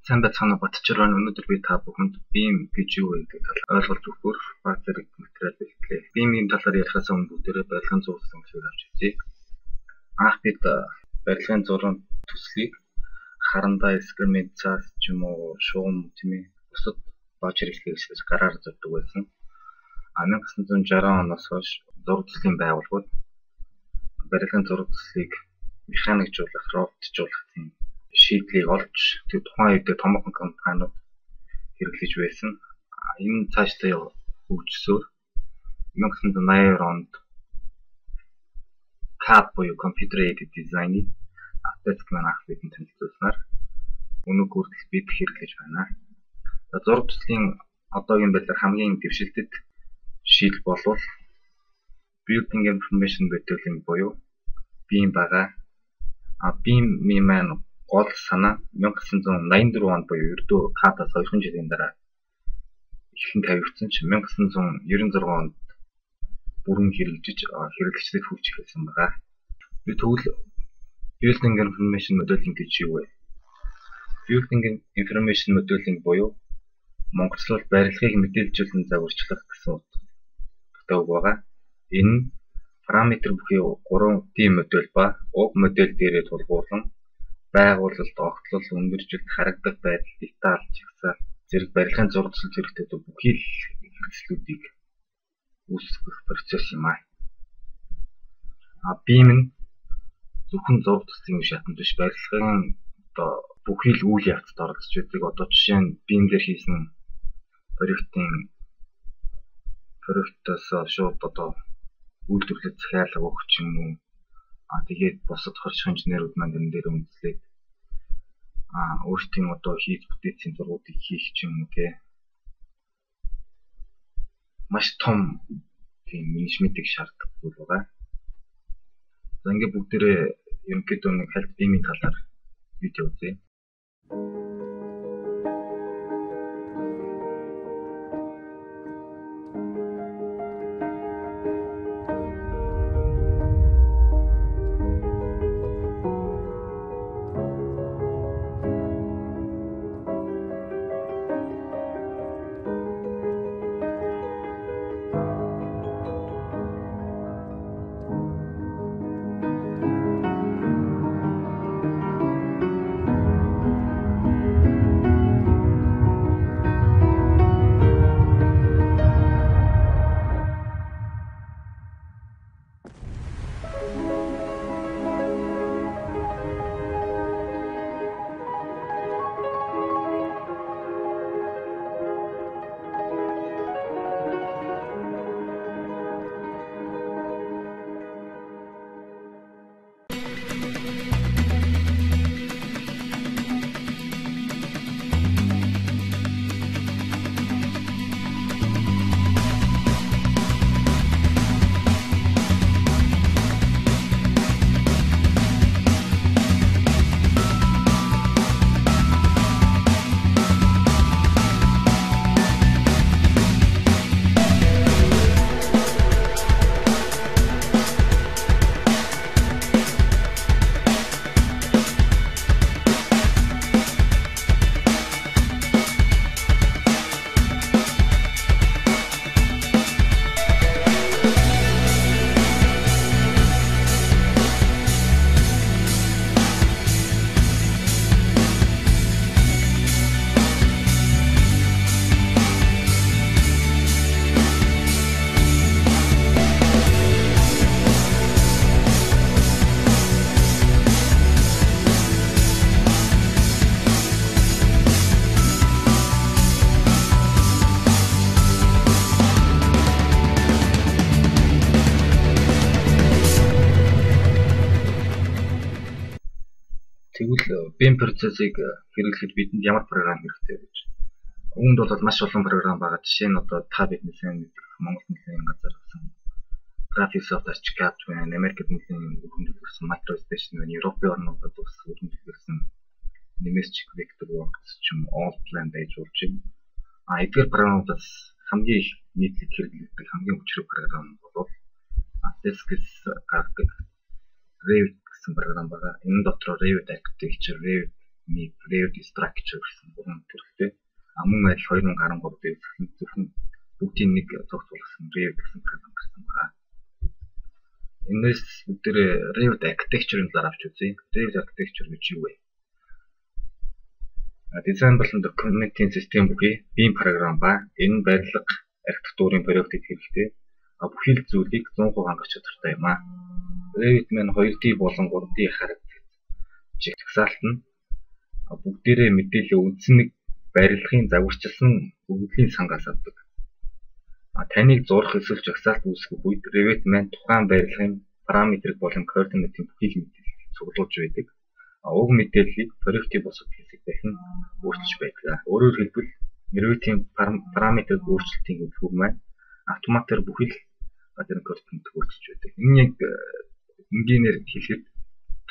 Сайн байцгаана Батчирван өнөөдөр би та бүхэнд beam гэж юу вэ гэдэг талаар ойлголт өгөхөөр баг зэрэг материал бэлтлээ. Beam-ийн талаар ярихаас өмнө бүгдээрээ барилгын зурсан гэхийг авч үзье. Анх бид барилгын зургийн төслийг харандаа экскремент цаас ч юм уу шугам тийм ээ бусад бааж хэрэглэхээс гараар зурдаг байсан. 1960 оноос хойш зураг төслийн байгууллагууд барилгын зураг төслийг механикжуулах, роботжуулах тийм шийдлийг олж тэр тухайн үед томоохон компаниуд хэрэглэж байсан. Энэ цаашдаа хөгжсөөр 1980 онд CAD буюу Computer Aided Design-ийг Autodesk маань анх бидэнд танилцуулснаар өнөөг хүртэл бид хэрэглэж байна. Зураг төслийн одоогийн байдлаар хамгийн дэвшилтэт шийдэл болвол Building Information Modeling буюу BIM байгаа. BIM-ийн маань гол санаа 1984 онд буюу ердөө CAD-аас 2 жилийн дараа ихэнх тавигдсан ч 1996 онд бүрэн хэрэглэгчдэд хүрч эхэлсэн байгаа. Би тэгвэл Building Information Modeling гэж юу вэ? Building Information Modeling буюу монголчууд барилгыг мэдээлжүүлэн загварчлах гэсэн утгатай үг байгаа. Энэ параметр бүхий 3D модель ба уг модель дээрээ тулгуурлан байгуулалт, огтлол, өндөржилт, харагдах байдал, деталь, жагсаал зэрэг барилгын зураг төсөл хэрэгтэй бүхий л хэрэгслүүдийг үүсгэх процесс юм аа. BIM нь зөвхөн зураг төслийн шатанд биш барилгын бүхий л үйл явцад оролцож байдаг. Одоо жишээ нь BIM дээр хийсэн проектоос шууд үйлдвэрлэлд захиалга өгөх ч юм уу. Тэгээд бусад хорших инженерүүд маань энэ дээр үндэслээд өөрсдийн хийж бүтээсэн зургуудыг хийх ч юм уу те. Маш том тийм менежментийг шаарддаг зүйл байгаа. За ингээд бүгдээрээ ерөнхийдөө нэг хальт BIM-ийн талаар видео үзье. Тэгвэл BIM процессыг хэрэглэхэд бидэнд ямар програм хэрэгтэй вэ гэж. Үүнд бол маш олон програм байгаа. Жишээ нь та бидний сайн мэдэх Монгол нэгэн газар гэсэн Graphisoft CAD байна, Америкт нэгэн өргөмжлүүлсэн MicroStation байна, Европын орнуудад бас өргөмжлүүлсэн Nemestic Vectorworks ч юм уу Allplan байж болж байна. Эдгээр програмуудаас хамгийн их нийтлэг хэрэглэгдэх хамгийн хүчрэг програм бол Autodesk-с гаргадаг Revit гэсэн програм байгаа. Энэ дотор Revit Architecture, Revit нэг Revit structure гэсэн гурван төрөлтэй. Мөн адил 2013 дэх зөвхөн бүгдийн нэг зогц болгосон Revit гэсэн програм гарсан байна. Энэс бүгдээ Revit architecture-ын дараа авч үзье. Revit architecture гэж юу вэ? Дизайн болон документын систем бүхий BIM програм ба энэ барилга архитектурын проектыг хэрэгтэй. Бүхий л зүйлийг 100% хангах чадвартай юм аа. Revit маань 2D болон 3D харагдах жигсаалт нь бүгдээрээ мэдээлэл үндсэн нэг барилгын загварчилсан бүгдийн сангаас авдаг. Таныг зурх эсвэл жагсаалт үүсгэх үед Revit маань тухайн барилгын параметрыг болон координатын бүхий л мэдээлэл цуглуулж байдаг. Уг мэдээллийг проектын бусад хэсэг дахин өөрчилж байдаг. Өөрөөр хэлбэл Revit-ийн параметрыг өөрчлөлтийн хөдөлгөөн маань автоматар бүхий л гадны координат өөрчилж байдаг. Энэ яг энгийнээр хэлэхэд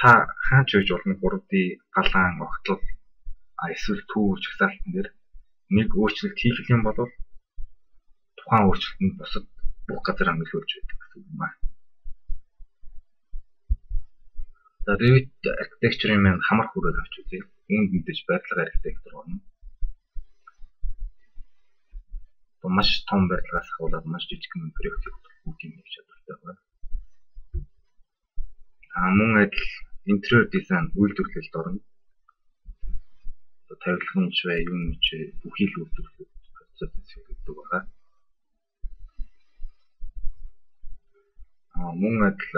та хаач байж болно 3D галаан огтлол эсвэл түүх жагсаалтан дээр нэг өөрчлөлт хийх юм бол тухайн өөрчлөлтөнд бусад бүх газар хангалтуулж байдаг гэсэн үг юм аа. За Revit architecture-ийн маань хамар хүрээд авч үзье. Үүнд мэдээж барилга архитектур орно. Маш том барилгаас хавуулаад маш жижиг юм проектыг бүгдийг нэг чадвартай байна. Мөн адил interior design үйлдвэрлэлд орно. Тавилгын ч бай, юм ч бүхий л үйлдвэрлэх процесс хийгддэг байна. Мөн адил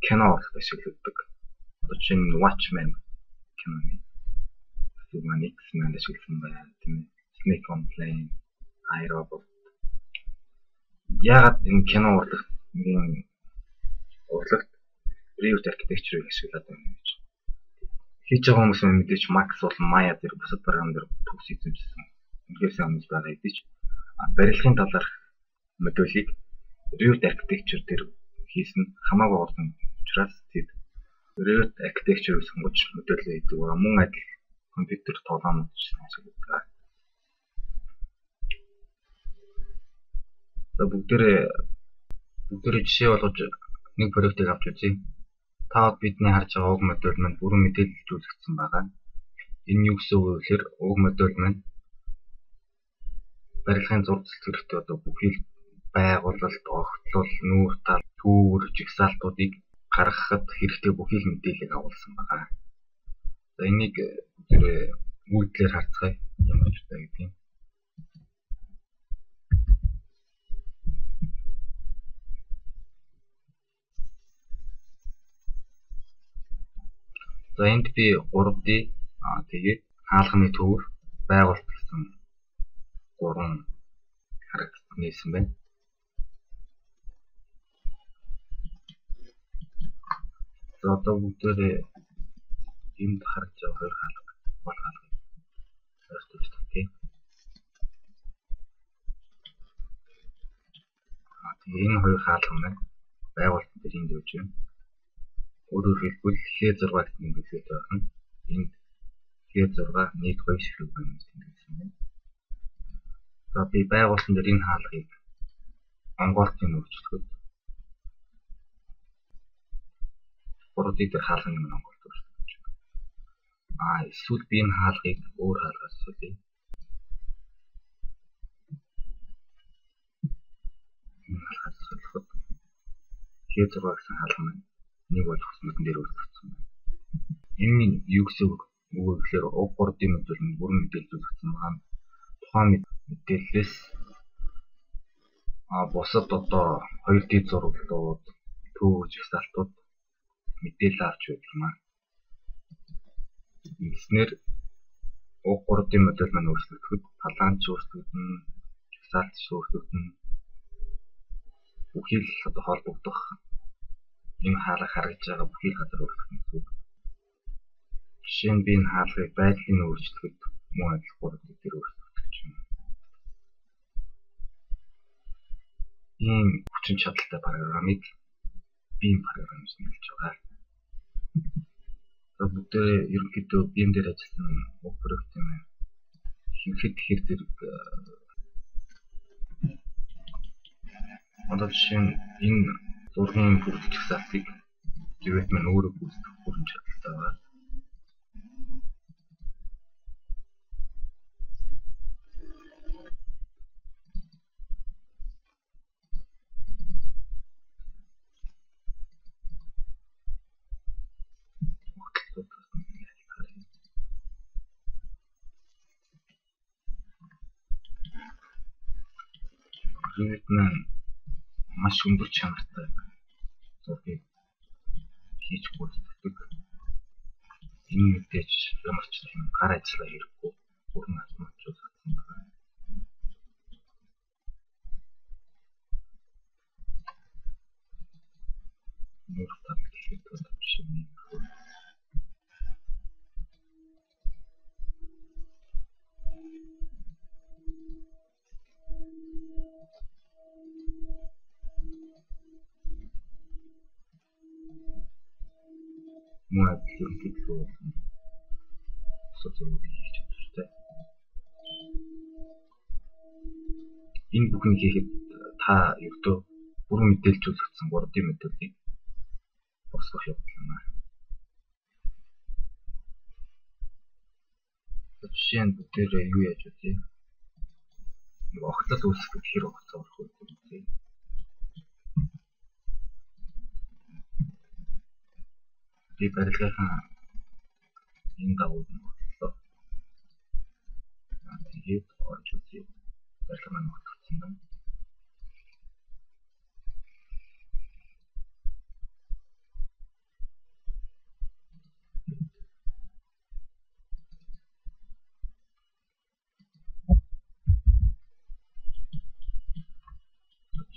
кино урт ашигладаг. Жишээ нь Watchmen киноны Superman X-Men ашигласан байна тийм ээ. Snake on Plane, iRobot. Яагаад энэ кино урлагийн урлагт Revit architecture-ыг ашиглаад байна гэж. Хийж байгаа хүмүүс мэдээж Max болон Maya зэрэг бусад програм дээр төгс эзэмшсэн. Үнэхээр хүмүүс байгаа хэдий ч барилгын талаарх модулийг Revit architecture дээр хийсэн хамаагүй урдан учраас тэд Revit architecture сонгож модулээ хийдэг. Мөн адил компьютер тоглоомод ч ашигладаг. За бүгдээрээ жишээ болгож нэг проектыг авч үзье. Та бидний харж байгаа уг модуль маань бүрэн мэдээлэл зүйлэгдсэн байгаа. Энэ юу гэсэн үг вэ гэхээр уг модуль маань барилгын зураг цэцэрлэгт бүхий л байгуулалт, огтлол, нүүр тал, түүр, жигсаалтуудыг гаргахад хэрэгтэй бүхий л мэдээллийг агуулсан байгаа. За энийг зүгээр үйлдэлээр харцгаая ямар ч таа гэдэг юм. За энд би 3D тэгээд хаалганы төвөр байгуулалт гэсэн 3 харагдсан нээсэн байна. За одоо бүгдээрээ энд харж байгаа хоёр хаалга бол хаалга өөртөө тийм. Тэгээд энэ хоёр хаалга маань байгуулалт дээр энд явж байна. Өөрөөр хэлбэл H6 гэсэн нэмэлт байна. Энд H6 нийт 2 ширхэг байна гэсэн байна. За би байгуулсан дээр энэ хаалгыг онгоолтын өөрчлөлт 3D дээр хаалганы онгоолт өөрчлөлт. Эсвэл би энэ хаалгыг өөр хаалгаас солиё. Энэ хаалгаас солиход H6 гэсэн хаалга маань нэг бол хүснүүдэн дээр өөрчлөгдсөн байна. Энэ юу гэсэн үг вэ гэхээр уг 3D модуль нь бүрэн мэдээлэл үзэгдсэн байгаа. Тухайн мэдээллээс бусад одоо 2D зураглууд, түүх жагсаалтууд мэдээлэл авч байдаг юм аа. Ингэснээр уг 3D модуль маань өөрчлөгдөхөд талаанч өөрчлөгдөн, жагсаалтч өөрчлөгдөн, бүхий л одоо холбогдох энэ хаалга харагдж байгаа бүхий газар өөрчлөгдөн гэсэн үг. Жишээ нь би энэ хаалгыг байдлын өөрчлөлт мөн адил 3D дээр өөрчлөгдөх юм. Ийм хүчин чадалтай програмыг BIM програм гэж нэрлэж байгаа. За бүгдээ ерөнхийдөө BIM дээр ажилласан уг проект юм аа. Хийхэд хэр зэрэг одоо жишээ нь энэ зургийн бүрдэх жагсаалтыг Revit маань өөрөө бүрдэх бүрэн чадалтай байна. Интернет маань маш өндөр чанартай зургийг хийж гүйцэтгэдэг. Энэ мэдээж ямар ч тийм гар ажиллаа хэрэггүй бүрэн автоматжуулагдсан байна. Нуур тавьж хийдэг шинэ мөн хэлбэл социологи хийж чадвартай. Энэ бүхнийг хийхэд та ердөө бүрэн мэдээлжүүлэгдсэн 3D мэдээллийг босгох явдал юм аа. Жишээ нь бүгдээрээ юу яаж үзье? Нэг огтлол үүсгэх хэр огцоо орох үү үзье. Би барилгынхаа энэ дагуу нөхцөлөө. Тэгээд орж үзье. Барилга маань нөхцөлсөн байна.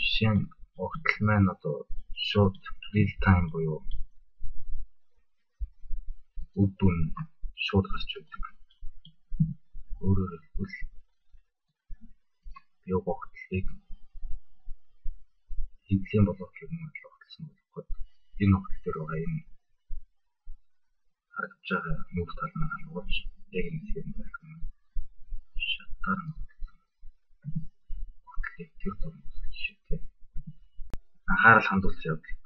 Жишээ нь огтл маань одоо шууд real time буюу үр дүн шууд гарч ирдэг. Өөрөөр хэлбэл би огтлыг хэвлэлийн блокийг мөн огтлсон болоход энэ огтл дээр байгаа энэ харагдаж байгаа нүх тал маань халууж яг энэ хэсгээр байх юм. Шатаар огтлыг тэр том жишээтэй анхаарал хандуулсан явдал